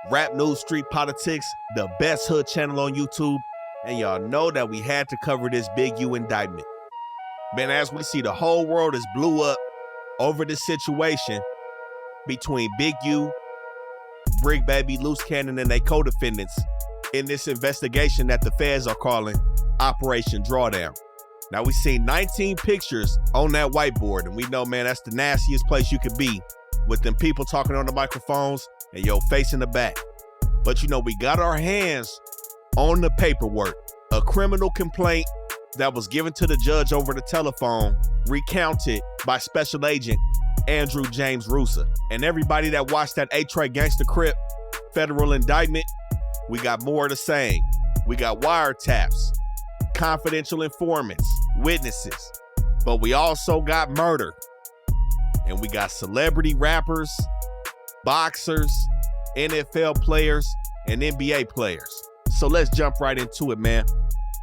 Rap News Street Politics, the best hood channel on YouTube, and y'all know that we had to cover this Big U indictment. Man, as we see, the whole world is blew up over this situation between Big U, Bricc Baby, Luce Cannon, and their co-defendants in this investigation that the feds are calling Operation Drawdown. Now, we seen 19 pictures on that whiteboard, and we know, man, that's the nastiest place you could be with them people talking on the microphones and your face in the back. But, you know, we got our hands on the paperwork, a criminal complaint that was given to the judge over the telephone, recounted by Special Agent Andrew James Rusa. And everybody that watched that A-Tray Gangsta Crip federal indictment, we got more of the same. We got wiretaps, confidential informants, witnesses, but we also got murder. And we got celebrity rappers, boxers, NFL players, and NBA players. So let's jump right into it, man.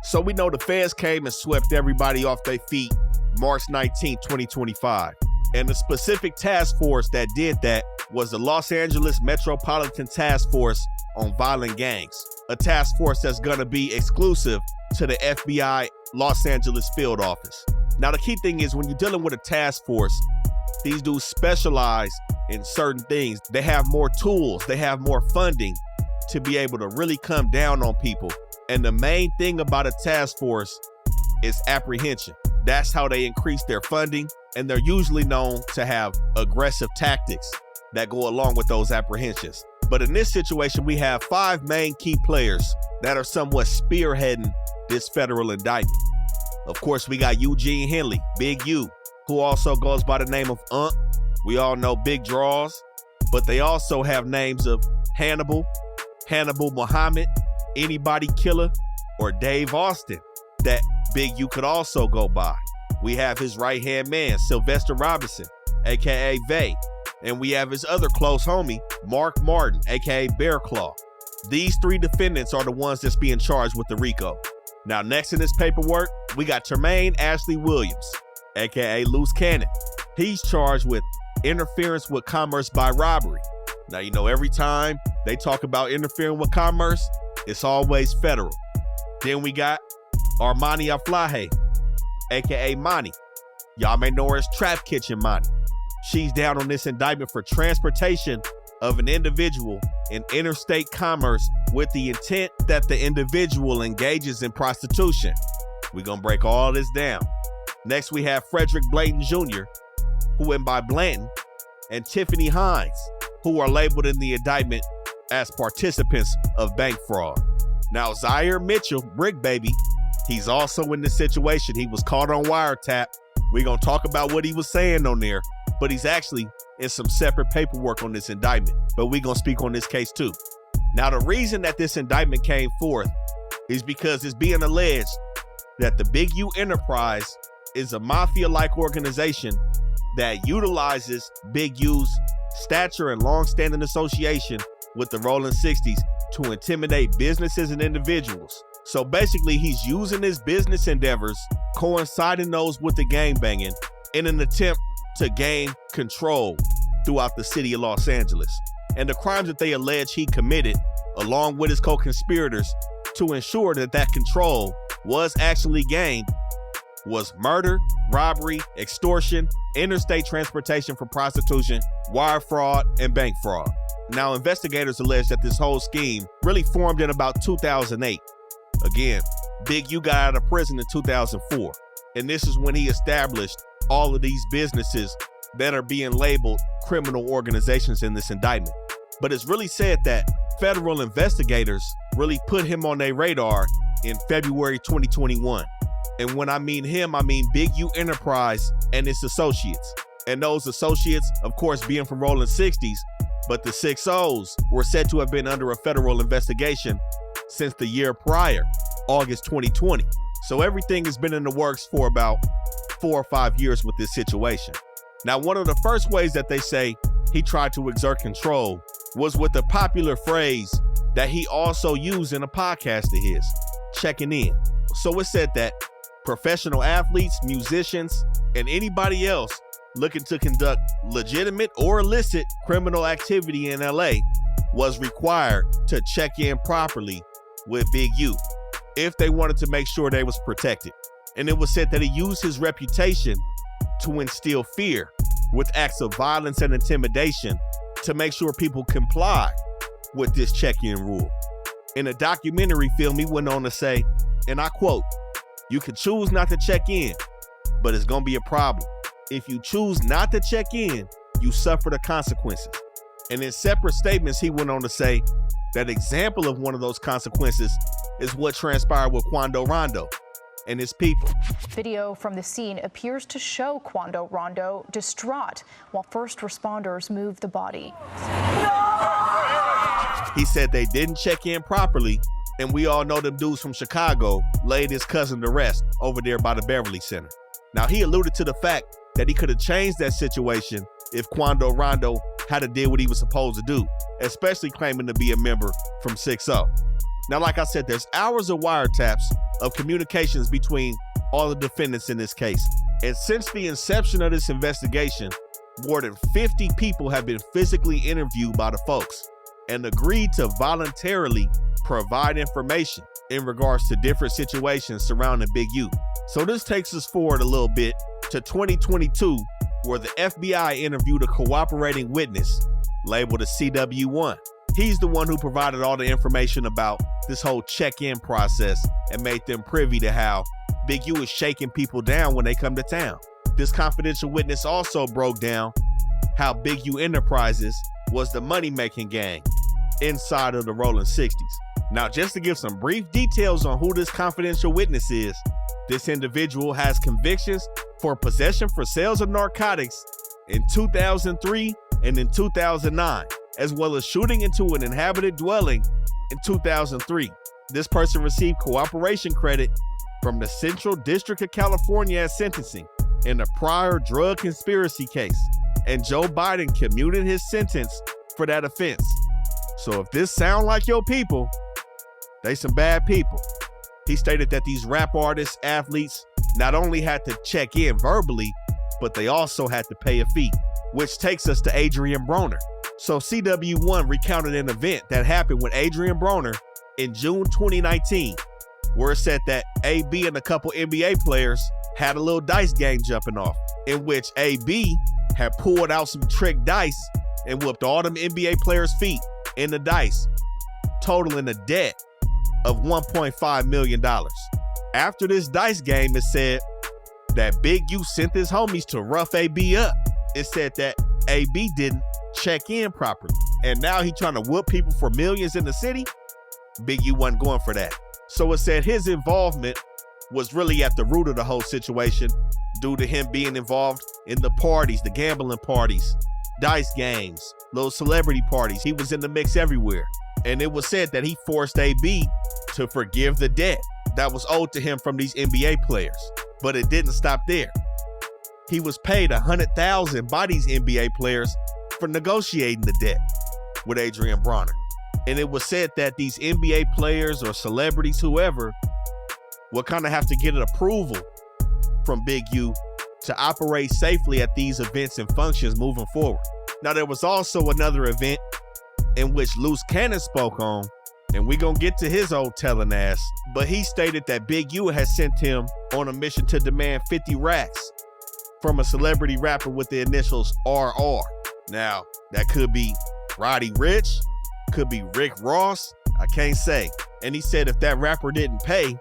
So we know the feds came and swept everybody off their feet March 19, 2025. And the specific task force that did that was the Los Angeles Metropolitan Task Force on Violent Gangs, a task force that's gonna be exclusive to the FBI Los Angeles field office. Now, the key thing is when you're dealing with a task force, these dudes specialize in certain things. They have more tools, they have more funding to be able to really come down on people. And the main thing about a task force is apprehension. That's how they increase their funding, and they're usually known to have aggressive tactics that go along with those apprehensions. But in this situation, we have 5 main key players that are somewhat spearheading this federal indictment. Of course, we got Eugene Henley, Big U, who also goes by the name of Unc. We all know Big Draws, but they also have names of Hannibal, Hannibal Muhammad, Anybody Killer, or Dave Austin that Big U could also go by. We have his right-hand man, Sylvester Robinson, aka Vay, and we have his other close homie, Mark Martin, aka Bear Claw. These 3 defendants are the ones that's being charged with the RICO. Now, next in this paperwork, we got Tremaine Ashley Williams, aka Luce Cannon. He's charged with interference with commerce by robbery. Now, you know, every time they talk about interfering with commerce, it's always federal. Then we got Armani Aflahe, aka Monty. Y'all may know her as Trap Kitchen Monty. She's down on this indictment for transportation of an individual in interstate commerce with the intent that the individual engages in prostitution. We're gonna break all this down. Next, we have Frederick Blanton Jr., who went by Blanton, and Tiffany Hines, who are labeled in the indictment as participants of bank fraud. Now, Zaire Mitchell, Bricc Baby, he's also in this situation. He was caught on wiretap. We're gonna talk about what he was saying on there, but he's actually in some separate paperwork on this indictment, but we're gonna speak on this case too. Now, the reason that this indictment came forth is because it's being alleged that the Big U Enterprise is a mafia-like organization that utilizes Big U's stature and long-standing association with the Rollin 60s to intimidate businesses and individuals. So basically, he's using his business endeavors, coinciding those with the gangbanging, in an attempt to gain control throughout the city of Los Angeles. And the crimes that they allege he committed, along with his co-conspirators, to ensure that that control was actually gained, was murder, robbery, extortion, interstate transportation for prostitution, wire fraud, and bank fraud. Now, investigators allege that this whole scheme really formed in about 2008. Again, Big U got out of prison in 2004, and this is when he established all of these businesses that are being labeled criminal organizations in this indictment. But it's really said that federal investigators really put him on their radar in February 2021. And when I mean him, I mean Big U Enterprise and its associates. And those associates, of course, being from Rollin 60s, but the 6-O's were said to have been under a federal investigation since the year prior, August 2020. So everything has been in the works for about 4 or 5 years with this situation. Now, one of the first ways that they say he tried to exert control was with a popular phrase that he also used in a podcast of his, checking in. So it said that professional athletes, musicians, and anybody else looking to conduct legitimate or illicit criminal activity in LA was required to check in properly with Big U if they wanted to make sure they was protected. And it was said that he used his reputation to instill fear with acts of violence and intimidation to make sure people comply with this check-in rule. In a documentary film, he went on to say, and I quote, "You can choose not to check in, but it's gonna be a problem. If you choose not to check in, you suffer the consequences." And in separate statements, he went on to say that example of one of those consequences is what transpired with Quando Rondo and his people. Video from the scene appears to show Quando Rondo distraught while first responders move the body. He said they didn't check in properly, and we all know them dudes from Chicago laid his cousin to rest over there by the Beverly Center. Now, he alluded to the fact that he could have changed that situation if Quando Rondo had to do what he was supposed to do, especially claiming to be a member from 6-0. Now, like I said, there's hours of wiretaps of communications between all the defendants in this case. And since the inception of this investigation, more than 50 people have been physically interviewed by the folks and agreed to voluntarily provide information in regards to different situations surrounding Big U. So this takes us forward a little bit to 2022, where the FBI interviewed a cooperating witness labeled a CW1. He's the one who provided all the information about this whole check-in process and made them privy to how Big U is shaking people down when they come to town. This confidential witness also broke down how Big U Enterprises was the money-making gang inside of the Rollin 60s. Now, just to give some brief details on who this confidential witness is, this individual has convictions for possession for sales of narcotics in 2003 and in 2009, as well as shooting into an inhabited dwelling in 2003. This person received cooperation credit from the Central District of California at sentencing in a prior drug conspiracy case, and Joe Biden commuted his sentence for that offense. So if this sound like your people, they some bad people. He stated that these rap artists, athletes, not only had to check in verbally, but they also had to pay a fee, which takes us to Adrian Broner. So CW1 recounted an event that happened with Adrian Broner in June 2019, where it said that AB and a couple NBA players had a little dice game jumping off, in which AB had pulled out some trick dice and whooped all them NBA players' feet in the dice, totaling a debt of $1.5 million. After this dice game, it said that Big U sent his homies to rough AB up. It said that AB didn't check in properly, and now he trying to whoop people for millions in the city. Big U wasn't going for that. So it said his involvement was really at the root of the whole situation due to him being involved in the parties, the gambling parties, dice games, little celebrity parties. He was in the mix everywhere. And it was said that he forced AB to forgive the debt that was owed to him from these NBA players. But it didn't stop there. He was paid $100,000 by these NBA players for negotiating the debt with Adrian Broner. And it was said that these NBA players or celebrities, whoever, will kind of have to get an approval from Big U to operate safely at these events and functions moving forward. Now, there was also another event in which Luce spoke on, and we gonna get to his old telling ass, but he stated that Big U had sent him on a mission to demand 50 racks from a celebrity rapper with the initials RR. Now, that could be Roddy Ricch, could be Rick Ross, I can't say. And he said if that rapper didn't pay,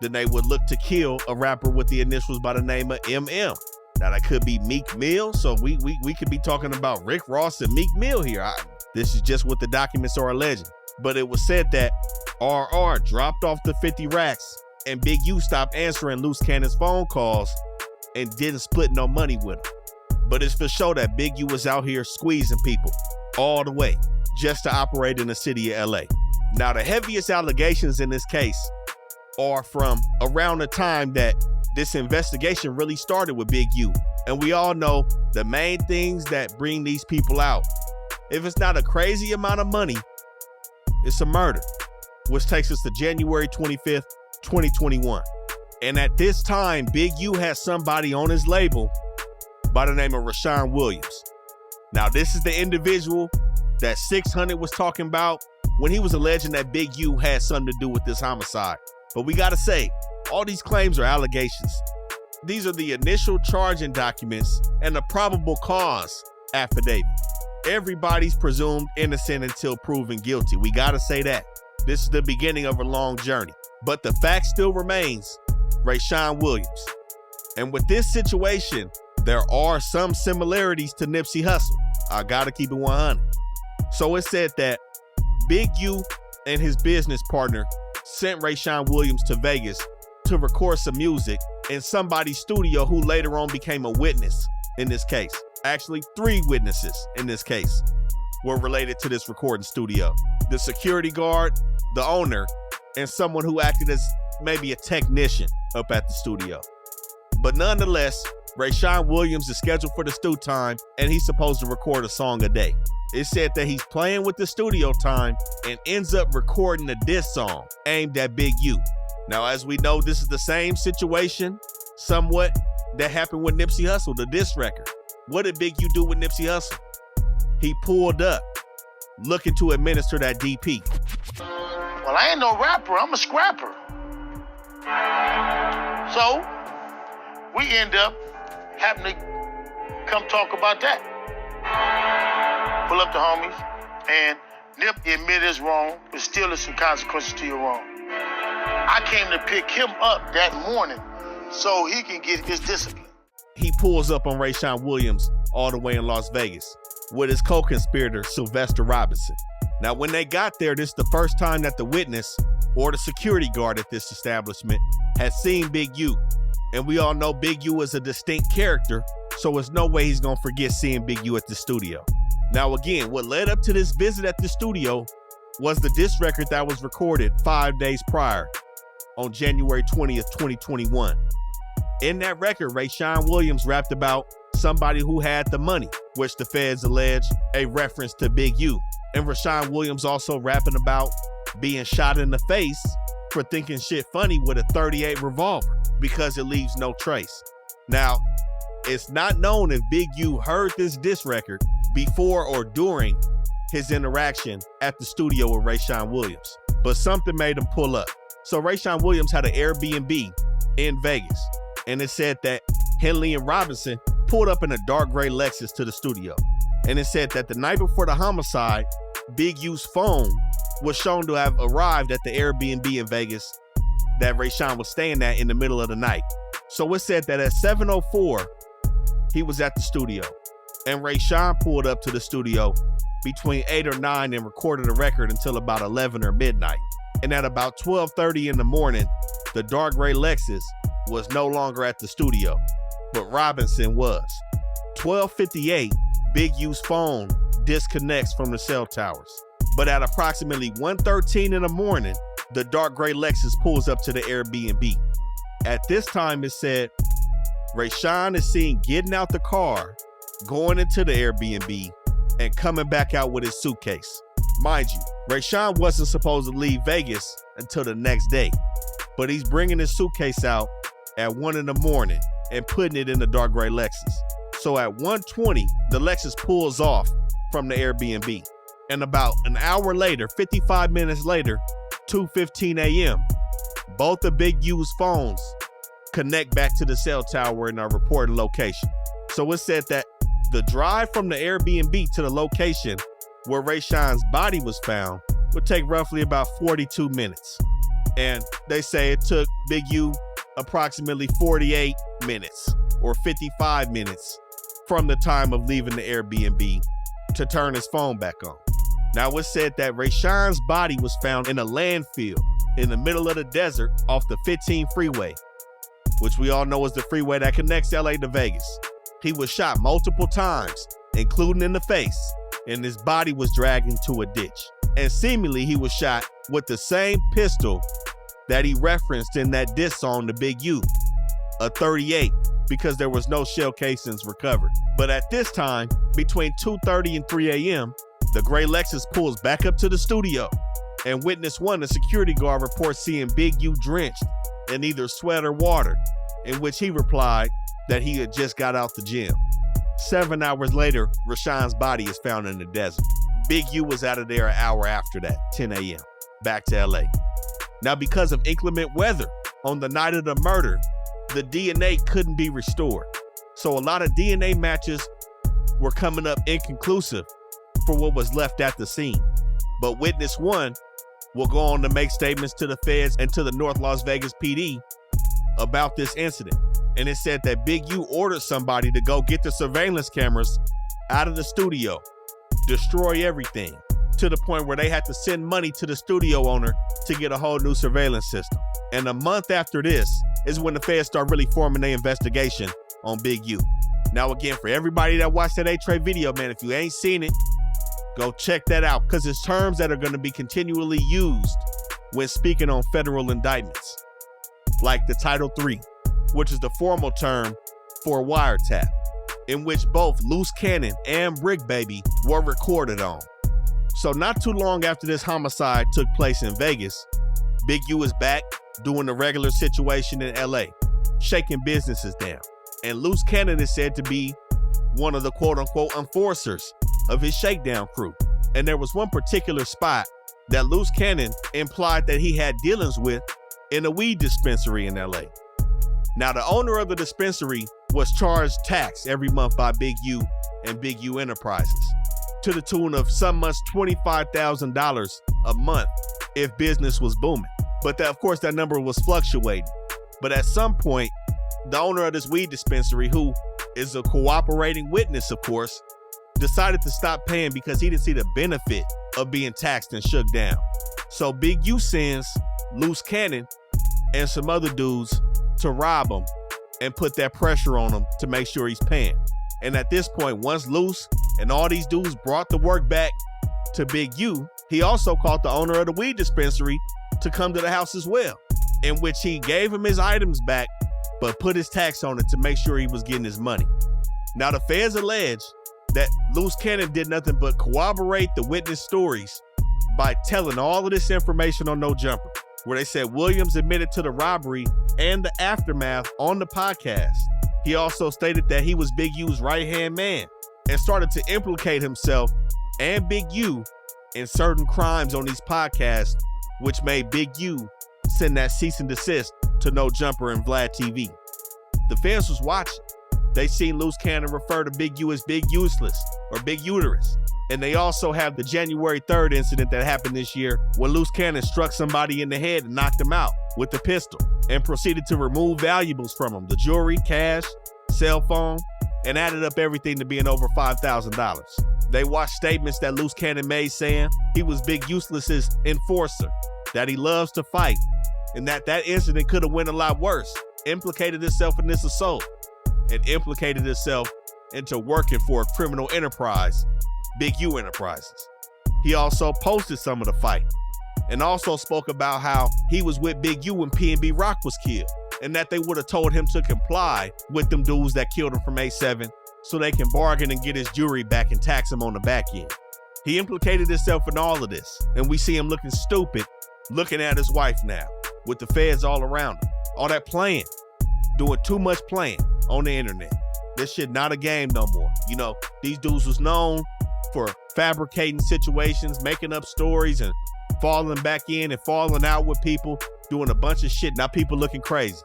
then they would look to kill a rapper with the initials by the name of MM. Now, that could be Meek Mill, so we could be talking about Rick Ross and Meek Mill here. This is just what the documents are alleging. But it was said that RR dropped off the 50 racks and Big U stopped answering Luce Cannon's phone calls and didn't split no money with him. But it's for sure that Big U was out here squeezing people all the way just to operate in the city of LA. Now, the heaviest allegations in this case are from around the time that this investigation really started with Big U. And we all know the main things that bring these people out. If it's not a crazy amount of money, it's a murder, which takes us to January 25th, 2021. And at this time, Big U had somebody on his label by the name of Rayshawn Williams. Now, this is the individual that 600 was talking about when he was alleging that Big U had something to do with this homicide. But we gotta say, all these claims are allegations. These are the initial charging documents and the probable cause affidavit. Everybody's presumed innocent until proven guilty. We gotta say that. This is the beginning of a long journey. But the fact still remains, Rayshawn Williams. And with this situation, there are some similarities to Nipsey Hussle. I gotta keep it 100. So it said that Big U and his business partner sent Rayshawn Williams to Vegas to record some music in somebody's studio who later on became a witness in this case. Actually, 3 witnesses in this case were related to this recording studio. The security guard, the owner, and someone who acted as maybe a technician up at the studio. But nonetheless, Rayshawn Williams is scheduled for the stu time and he's supposed to record a song a day. It said that he's playing with the studio time and ends up recording a diss song aimed at Big U. Now, as we know, this is the same situation somewhat that happened with Nipsey Hussle, the diss record. What did Big U do with Nipsey Hussle? He pulled up looking to administer that DP. Well, I ain't no rapper, I'm a scrapper. So, we end up having to come talk about that. Pull up the homies, and Nip admit is wrong, but still there's some consequences to your wrong. I came to pick him up that morning so he can get his discipline. He pulls up on Rayshawn Williams all the way in Las Vegas with his co-conspirator, Sylvester Robinson. Now, when they got there, this is the first time that the witness or the security guard at this establishment had seen Big U. And we all know Big U is a distinct character, so there's no way he's gonna forget seeing Big U at the studio. Now, again, what led up to this visit at the studio was the diss record that was recorded 5 days prior on January 20th, 2021. In that record, Rayshawn Williams rapped about somebody who had the money, which the feds allege a reference to Big U. And Rayshawn Williams also rapping about being shot in the face for thinking shit funny with a .38 revolver because it leaves no trace. Now, it's not known if Big U heard this diss record before or during his interaction at the studio with Rayshawn Williams, but something made him pull up. So Rayshawn Williams had an Airbnb in Vegas, and it said that Henley and Robinson pulled up in a dark gray Lexus to the studio. And it said that the night before the homicide, Big U's phone was shown to have arrived at the Airbnb in Vegas that Rayshawn was staying at in the middle of the night. So it said that at 7:04, he was at the studio, and Rayshawn pulled up to the studio between 8 or 9 and recorded a record until about 11 or midnight. And at about 12:30 in the morning, the dark gray Lexus was no longer at the studio, but Robinson was. 12:58, Big U's phone disconnects from the cell towers. But at approximately 1:13 in the morning, the dark gray Lexus pulls up to the Airbnb. At this time, it said, Rayshawn is seen getting out the car, going into the Airbnb, and coming back out with his suitcase. Mind you, Rayshawn wasn't supposed to leave Vegas until the next day, but he's bringing his suitcase out at 1 in the morning and putting it in the dark gray Lexus. So at 1:20, the Lexus pulls off from the Airbnb. And about an hour later, 55 minutes later, 2:15 a.m., both of Big U's phones connect back to the cell tower in our reported location. So it said that the drive from the Airbnb to the location where Rayshawn's body was found would take roughly about 42 minutes. And they say it took Big U approximately 48 minutes or 55 minutes from the time of leaving the Airbnb to turn his phone back on. Now, it said that Rayshawn's body was found in a landfill in the middle of the desert off the 15 freeway, which we all know is the freeway that connects LA to Vegas. He was shot multiple times, including in the face, and his body was dragged into a ditch. And seemingly he was shot with the same pistol that he referenced in that diss song to Big U, a .38, because there was no shell casings recovered. But at this time, between 2:30 and 3 a.m., the gray Lexus pulls back up to the studio, and witness 1, a security guard, reports seeing Big U drenched in either sweat or water, in which he replied that he had just got out the gym. 7 hours later, Rayshawn's body is found in the desert. Big U was out of there an hour after that, 10 a.m., back to LA. Now, because of inclement weather on the night of the murder, the DNA couldn't be restored. So a lot of DNA matches were coming up inconclusive for what was left at the scene. But witness one will go on to make statements to the feds and to the North Las Vegas PD about this incident. And it said that Big U ordered somebody to go get the surveillance cameras out of the studio, destroy everything, to the point where they had to send money to the studio owner to get a whole new surveillance system. And a month after this is when the feds start really forming their investigation on Big U. Now, again, for everybody that watched that A-Tray video, man, if you ain't seen it, go check that out, because it's terms that are going to be continually used when speaking on federal indictments, like the Title III, which is the formal term for wiretap, in which both Luce Cannon and Bricc Baby were recorded on. So not too long after this homicide took place in Vegas, Big U is back doing the regular situation in LA, shaking businesses down. And Luce Cannon is said to be one of the quote-unquote enforcers of his shakedown crew. And there was one particular spot that Luce Cannon implied that he had dealings with in a weed dispensary in LA. Now, the owner of the dispensary was charged tax every month by Big U and Big U Enterprises, to the tune of some months $25,000 a month if business was booming. But that, of course, that number was fluctuating. But at some point, the owner of this weed dispensary, who is a cooperating witness, of course, decided to stop paying because he didn't see the benefit of being taxed and shook down. So Big U sends Luce Cannon and some other dudes to rob him and put that pressure on him to make sure he's paying. And at this point, once Luce and all these dudes brought the work back to Big U, he also called the owner of the weed dispensary to come to the house as well, in which he gave him his items back, but put his tax on it to make sure he was getting his money. Now, the feds allege that Luce Cannon did nothing but corroborate the witness stories by telling all of this information on No Jumper, where they said Williams admitted to the robbery and the aftermath on the podcast. He also stated that he was Big U's right-hand man and started to implicate himself and Big U in certain crimes on these podcasts, which made Big U send that cease and desist to No Jumper and Vlad TV. The fans was watching. They seen Luce Cannon refer to Big U as Big Useless or Big Uterus. And they also have the January 3rd incident that happened this year when Luce Cannon struck somebody in the head and knocked him out with the pistol and proceeded to remove valuables from him, the jewelry, cash, cell phone, and added up everything to being over $5,000. They watched statements that Luce Cannon made saying he was Big Useless's enforcer, that he loves to fight, and that incident could have went a lot worse, implicated itself in this assault, and implicated itself into working for a criminal enterprise, Big U Enterprises. He also posted some of the fight and also spoke about how he was with Big U when P&B Rock was killed, and that they would have told him to comply with them dudes that killed him from A7 so they can bargain and get his jewelry back and tax him on the back end. He implicated himself in all of this, and we see him looking stupid, looking at his wife now, with the feds all around him. All that playing, doing too much playing on the internet. This shit not a game no more. You know, these dudes was known for fabricating situations, making up stories, and falling back in and falling out with people, doing a bunch of shit. Now people looking crazy.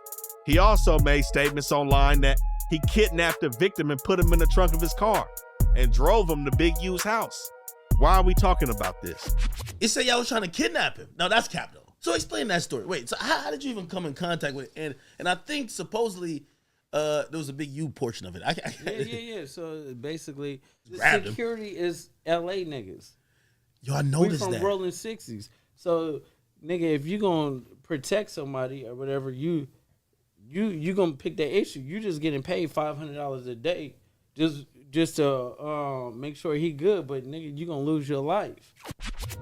He also made statements online that he kidnapped a victim and put him in the trunk of his car and drove him to Big U's house. Why are we talking about this? It said y'all was trying to kidnap him. No, that's capital. So explain that story. Wait, so how did you even come in contact with it? And I think supposedly there was a Big U portion of it. Yeah. So basically, the Grabbed security is LA niggas. Yo, I noticed we from Rollin 60s. So, nigga, if you gonna protect somebody or whatever, you gonna pick that issue. You just getting paid $500 a day just to make sure he good, but nigga, you gonna lose your life.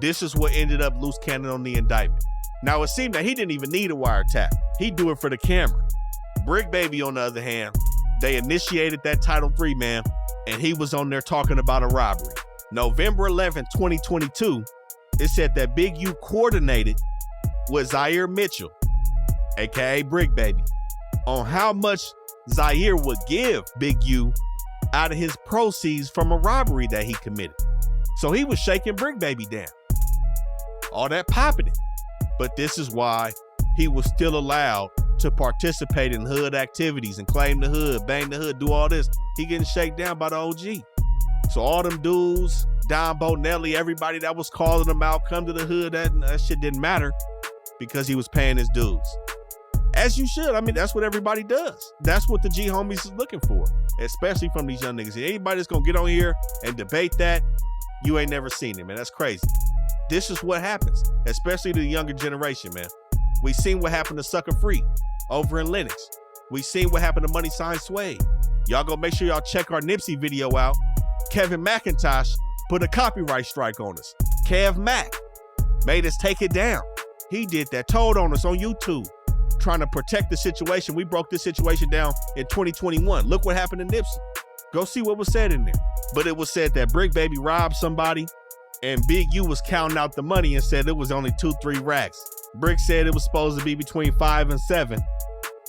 This is what ended up Luce Cannon on the indictment. Now, it seemed that he didn't even need a wiretap. He'd do it for the camera. Bricc Baby, on the other hand, they initiated that Title III, man, and he was on there talking about a robbery. November 11, 2022, it said that Big U coordinated with Zaire Mitchell, aka Bricc Baby, on how much Zaire would give Big U out of his proceeds from a robbery that he committed. So he was shaking Bricc baby down. All that popping it. But this is why he was still allowed to participate in hood activities and claim the hood, bang the hood, do all this. He getting shaken down by the OG. So all them dudes, Don Bonelli, everybody that was calling him out, come to the hood, that shit didn't matter because he was paying his dues. As you should. I mean, that's what everybody does. That's what the G homies is looking for, especially from these young niggas. Anybody that's gonna get on here and debate that, you ain't never seen it, man. That's crazy. This is what happens, especially to the younger generation, man. We seen what happened to Sucker Free over in Lennox. We seen what happened to Money Sign Suede. Y'all go make sure y'all check our Nipsey video out. Kevin McIntosh put a copyright strike on us. Kev Mac made us take it down. He did that, told on us on YouTube, trying to protect the situation. We broke this situation down in 2021. Look what happened to Nipsey. Go see what was said in there. But it was said that Bricc baby robbed somebody and Big U was counting out the money and said it was only 2-3 racks. Bricc said it was supposed to be between 5 and 7.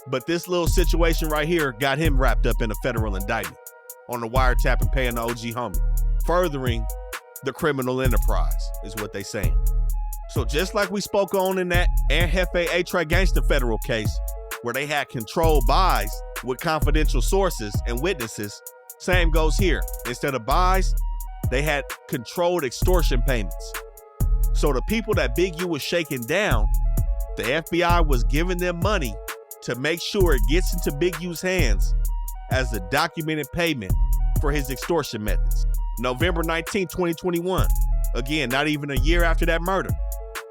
But this little situation right here got him wrapped up in a federal indictment on the wiretap and paying the OG homie, furthering the criminal enterprise is what they saying. So just like we spoke on in that Anjefe A-Tray Gangsta federal case, where they had controlled buys with confidential sources and witnesses, same goes here. Instead of buys, they had controlled extortion payments. So the people that Big U was shaking down, the FBI was giving them money to make sure it gets into Big U's hands as a documented payment for his extortion methods. November 19, 2021, again, not even a year after that murder,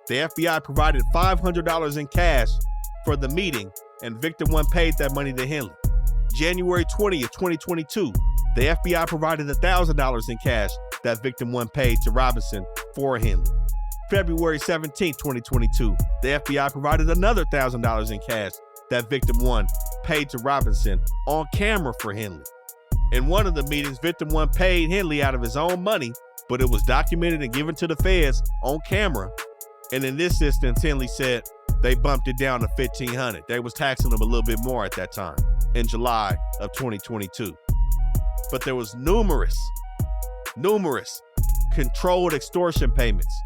the FBI provided $500 in cash for the meeting, and Victim 1 paid that money to Henley. January 20th, 2022, the FBI provided $1,000 in cash that Victim 1 paid to Robinson for Henley. February 17th, 2022, the FBI provided another $1,000 in cash that Victim 1 paid to Robinson on camera for Henley. In one of the meetings, Victim 1 paid Henley out of his own money, but it was documented and given to the feds on camera. And in this instance, Henley said they bumped it down to $1,500. They was taxing him a little bit more at that time in July of 2022. But there was numerous controlled extortion payments.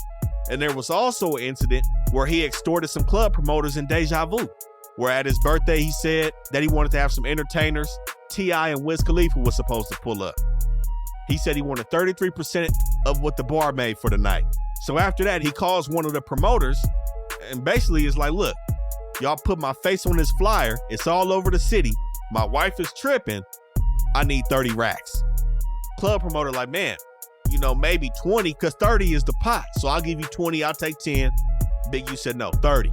And there was also an incident where he extorted some club promoters in Deja Vu, where at his birthday, he said that he wanted to have some entertainers. T.I. and Wiz Khalifa was supposed to pull up. He said he wanted 33% of what the bar made for the night. So after that, he calls one of the promoters and basically is like, look, y'all put my face on this flyer. It's all over the city. My wife is tripping. I need 30 racks. Club promoter like, man, maybe 20, because 30 is the pot. So I'll give you 20, I'll take 10. Big U said no, 30.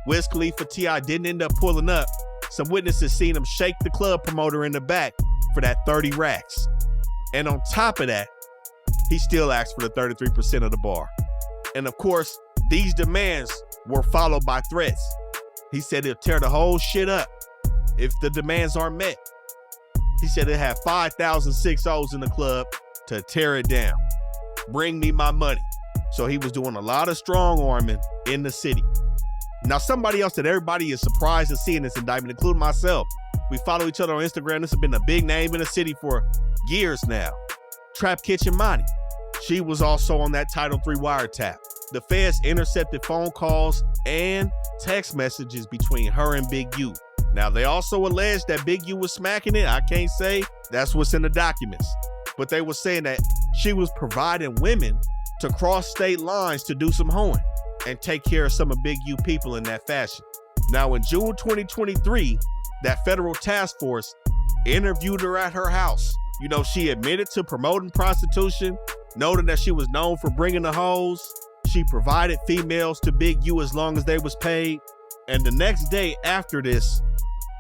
Wiz Khalifa, T.I. didn't end up pulling up. Some witnesses seen him shake the club promoter in the back for that 30 racks. And on top of that, he still asked for the 33% of the bar. And of course, these demands were followed by threats. He said he'll tear the whole shit up if the demands aren't met. He said it had 5,000 6-0s in the club to tear it down. Bring me my money. So he was doing a lot of strong arming in the city. Now, somebody else that everybody is surprised to see in this indictment, including myself, we follow each other on Instagram. This has been a big name in the city for years now. Trap Kitchen Monty. She was also on that Title III wiretap. The feds intercepted phone calls and text messages between her and Big U. Now, they also alleged that Big U was smacking it. I can't say that's what's in the documents. But they were saying that she was providing women to cross state lines to do some hoeing and take care of some of Big U people in that fashion. Now, in June 2023, that federal task force interviewed her at her house. She admitted to promoting prostitution, noting that she was known for bringing the hoes. She provided females to Big U as long as they was paid. And the next day after this,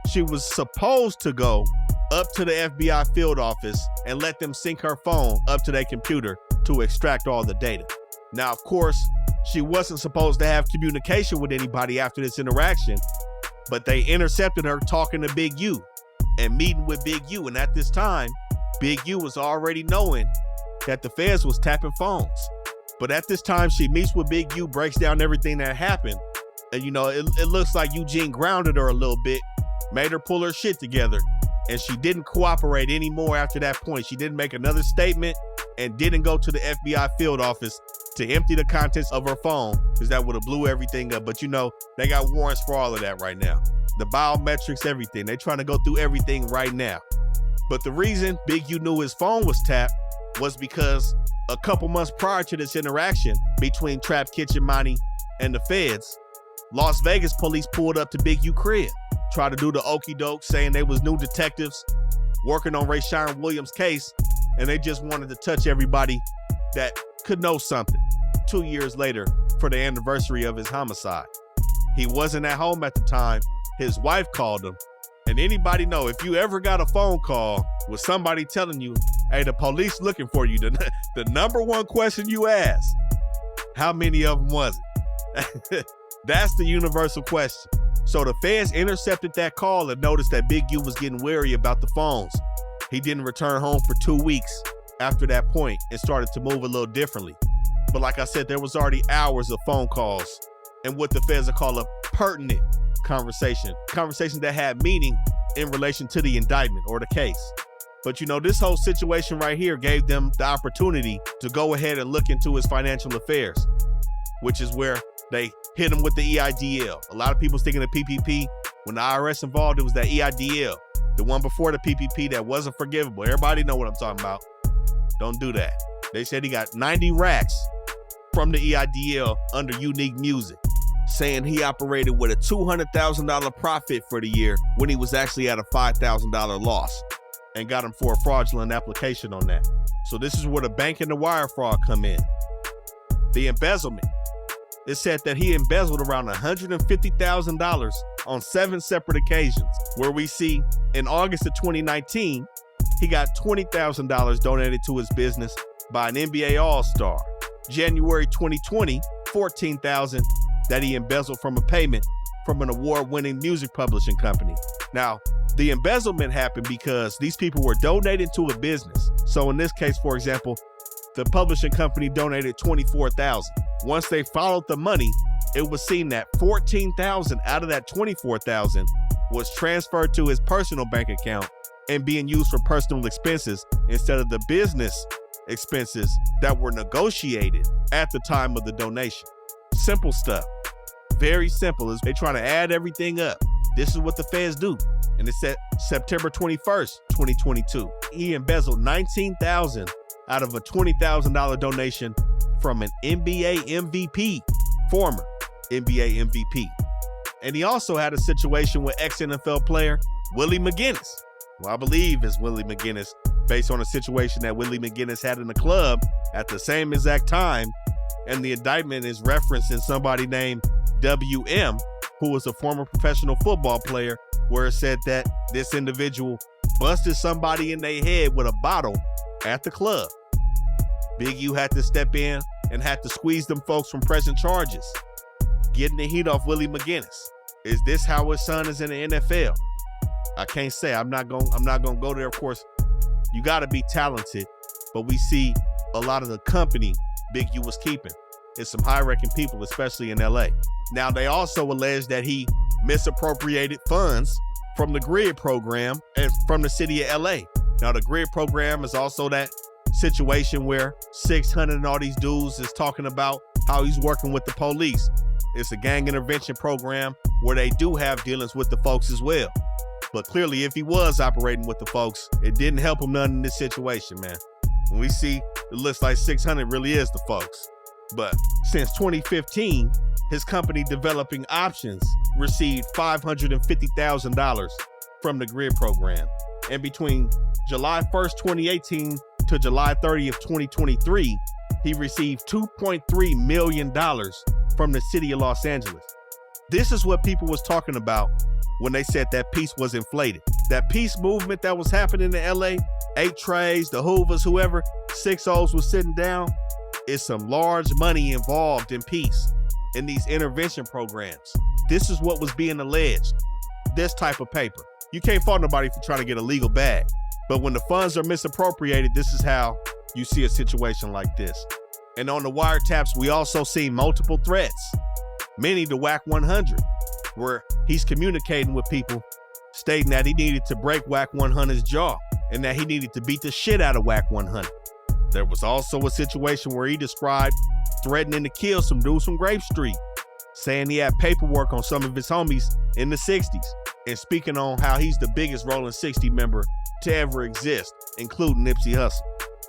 she was supposed to go up to the FBI field office and let them sync her phone up to their computer to extract all the data. Now, of course, she wasn't supposed to have communication with anybody after this interaction, but they intercepted her talking to Big U and meeting with Big U. And at this time, Big U was already knowing that the feds was tapping phones. But at this time, she meets with Big U, breaks down everything that happened. And, it looks like Eugene grounded her a little bit, made her pull her shit together. And she didn't cooperate anymore after that point. She didn't make another statement. and didn't go to the FBI field office to empty the contents of her phone, because that would have blew everything up. But you know, they got warrants for all of that right now. The biometrics, everything. They're trying to go through everything right now. But the reason Big U knew his phone was tapped was because a couple months prior to this interaction between Trap Kitchen Monty and the feds, Las Vegas police pulled up to Big U crib, tried to do the okie doke, saying they was new detectives working on Rayshawn Williams' case, and they just wanted to touch everybody that could know something 2 years later for the anniversary of his homicide. He wasn't at home at the time. His wife called him. And anybody know, if you ever got a phone call with somebody telling you, hey, the police looking for you, the number one question you ask, how many of them was it? That's the universal question. So the feds intercepted that call and noticed that Big U was getting wary about the phones. He didn't return home for 2 weeks after that point and started to move a little differently. But like I said, there was already hours of phone calls and what the feds will call a pertinent conversation that had meaning in relation to the indictment or the case. But you know, this whole situation right here gave them the opportunity to go ahead and look into his financial affairs, which is where they hit him with the EIDL. A lot of people's thinking of PPP. When the IRS involved, it was that EIDL, the one before the PPP that wasn't forgivable. Everybody know what I'm talking about. Don't do that. They said he got 90 racks from the EIDL under Unique Music, saying he operated with a $200,000 profit for the year when he was actually at a $5,000 loss, and got him for a fraudulent application on that. So this is where the bank and the wire fraud come in. The embezzlement. It said that he embezzled around $150,000 on 7 separate occasions, where we see in August of 2019, he got $20,000 donated to his business by an NBA All-Star. January 2020, $14,000 that he embezzled from a payment from an award-winning music publishing company. Now, the embezzlement happened because these people were donated to a business. So in this case, for example, the publishing company donated $24,000. Once they followed the money, it was seen that $14,000 out of that $24,000 was transferred to his personal bank account and being used for personal expenses instead of the business expenses that were negotiated at the time of the donation. Simple stuff. Very simple. They trying to add everything up. This is what the feds do. And it said September 21st, 2022. He embezzled $19,000 out of a $20,000 donation from an NBA MVP, former NBA MVP. And he also had a situation with ex-NFL player Willie McGinist. Well, I believe it's Willie McGinist, based on a situation that Willie McGinist had in the club at the same exact time. And the indictment is referencing somebody named WM, who was a former professional football player, where it said that this individual busted somebody in their head with a bottle at the club. Big U had to step in and had to squeeze them folks from pressing charges, getting the heat off Willie McGinist. Is this how his son is in the NFL? I can't say. I'm not gonna go there. Of course, you got to be talented, but we see a lot of the company Big U was keeping. It's some high-ranking people, especially in LA. Now, they also allege that he misappropriated funds from the GRYD program and from the city of LA. Now, the GRYD program is also that situation where 600 and all these dudes is talking about how he's working with the police. It's a gang intervention program where they do have dealings with the folks as well. But clearly, if he was operating with the folks, it didn't help him none in this situation, man. When we see it looks like 600 really is the folks. But since 2015, his company Developing Options received $550,000 from the GRYD program. And between July 1st, 2018 to July 30th, 2023, he received $2.3 million from the city of Los Angeles. This is what people was talking about when they said that peace was inflated. That peace movement that was happening in LA, 8 Trays, the Hoovers, whoever, 6-0s was sitting down, is some large money involved in peace in these intervention programs. This is what was being alleged. This type of paper. You can't fault nobody for trying to get a legal bag. But when the funds are misappropriated, this is how you see a situation like this. And on the wiretaps, we also see multiple threats, many to Wack 100, where he's communicating with people stating that he needed to break Wack 100's jaw and that he needed to beat the shit out of Wack 100. There was also a situation where he described threatening to kill some dudes from Grape Street, saying he had paperwork on some of his homies in the 60s, and speaking on how he's the biggest Rollin 60 member to ever exist, including Nipsey Hussle.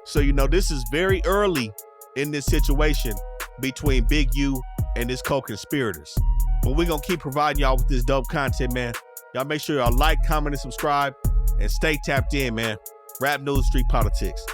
So, this is very early in this situation between Big U and his co-conspirators. But we're going to keep providing y'all with this dope content, man. Y'all make sure y'all like, comment, and subscribe, and stay tapped in, man. Rap News, Street Politics.